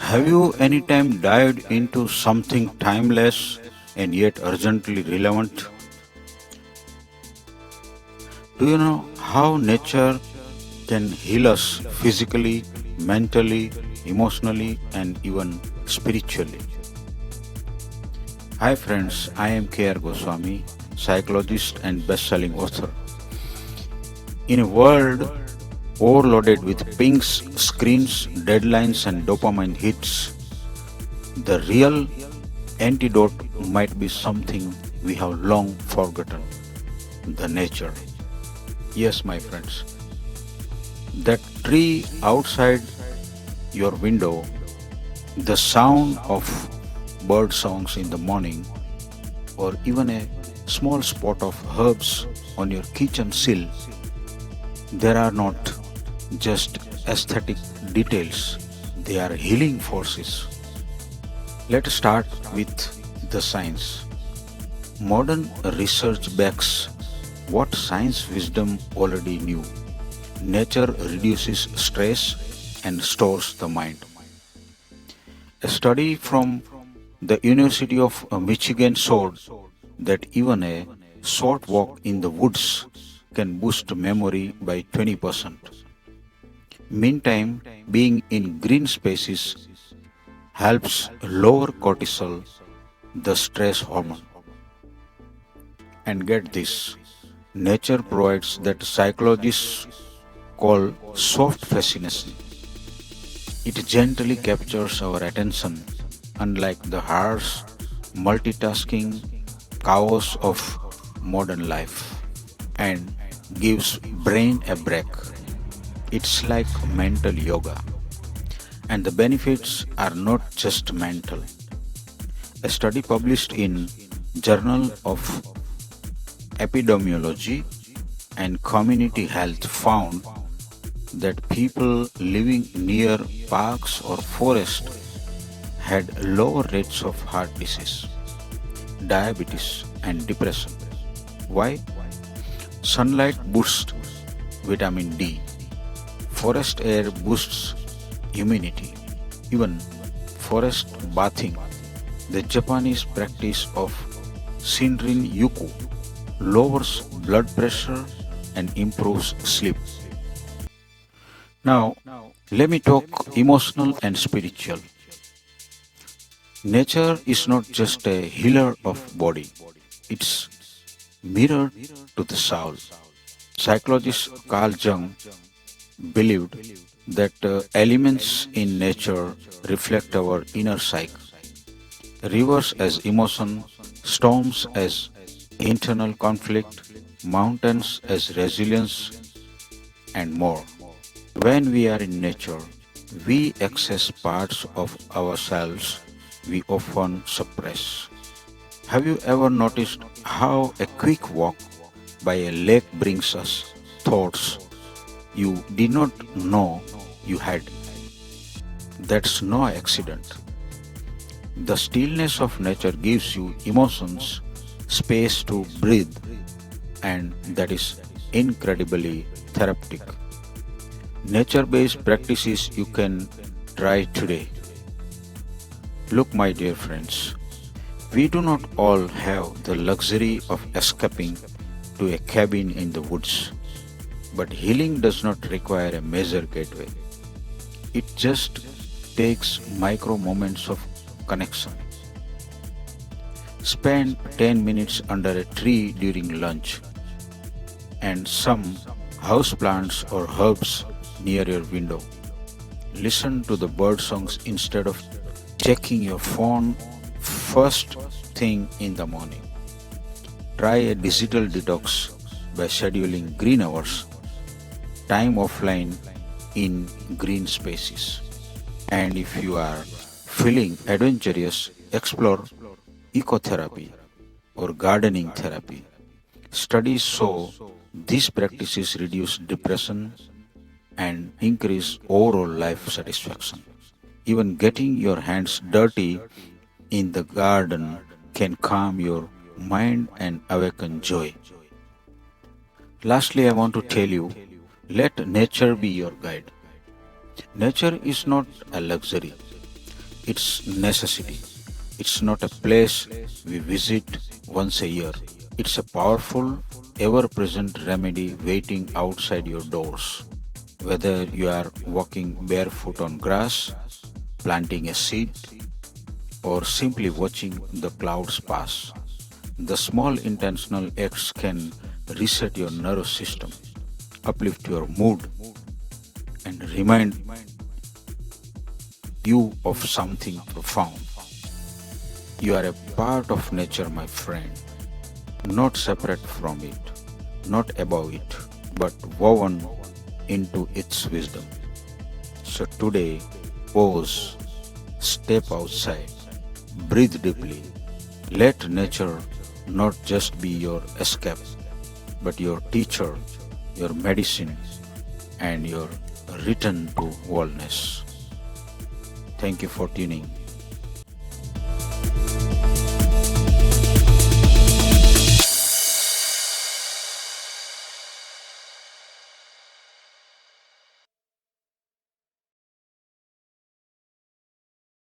Have you any time dived into something timeless and yet urgently relevant? Do you know how nature can heal us physically, mentally, emotionally, and even spiritually? Hi, friends, I am K.R. Goswami, psychologist and best selling author. In a world overloaded with pings, screens, deadlines, and dopamine hits, the real antidote might be something we have long forgotten: the nature. Yes, my friends, that tree outside your window, the sound of bird songs in the morning, or even a small spot of herbs on your kitchen sill, there are not just aesthetic details, they are healing forces. Let's start with the science. Modern research backs what science wisdom already knew. Nature reduces stress and stores the mind. A study from the University of Michigan showed that even a short walk in the woods can boost memory by 20%. Meantime, being in green spaces helps lower cortisol, the stress hormone. And get this, nature provides that psychologists call soft fascination. It gently captures our attention, unlike the harsh, multitasking chaos of modern life, and gives brain a break. It's like mental yoga. And the benefits are not just mental. A study published in Journal of Epidemiology and Community Health found that people living near parks or forests had lower rates of heart disease, diabetes, and depression. Why? Sunlight boosts vitamin D. Forest air boosts immunity. Even forest bathing, the Japanese practice of Shinrin Yuku, lowers blood pressure and improves sleep. Now, let me talk emotional and spiritual. Nature is not just a healer of body, it's mirror to the soul. Psychologist Carl Jung believed that elements in nature reflect our inner psyche. Rivers as emotion, storms as internal conflict, mountains as resilience, and more. When we are in nature, we access parts of ourselves we often suppress. Have you ever noticed how a quick walk by a lake brings us thoughts you did not know you had? That's no accident. The stillness of nature gives you emotions space to breathe, and that is incredibly therapeutic. Nature based practices you can try today. Look, my dear friends, we do not all have the luxury of escaping to a cabin in the woods, but healing does not require a major gateway. It just takes micro moments of connection. Spend 10 minutes under a tree during lunch and some houseplants or herbs near your window. Listen to the bird songs instead of checking your phone first thing in the morning. Try a digital detox by scheduling green hours, time offline in green spaces. And if you are feeling adventurous, explore ecotherapy or gardening therapy. Studies show these practices reduce depression and increase overall life satisfaction. Even getting your hands dirty in the garden can calm your mind and awaken joy. Lastly, I want to tell you, let nature be your guide. Nature is not a luxury, its necessity. It's not a place we visit once a year. It's a powerful, ever present remedy waiting outside your doors. Whether you are walking barefoot on grass, planting a seed, or simply watching the clouds pass, the small intentional acts can reset your nervous system, uplift your mood, and remind you of something profound. You are a part of nature, my friend, not separate from it, not above it, but woven into its wisdom. So today, pause, step outside, breathe deeply. Let nature not just be your escape, but your teacher, your medicine, and your return to wholeness. Thank you for tuning.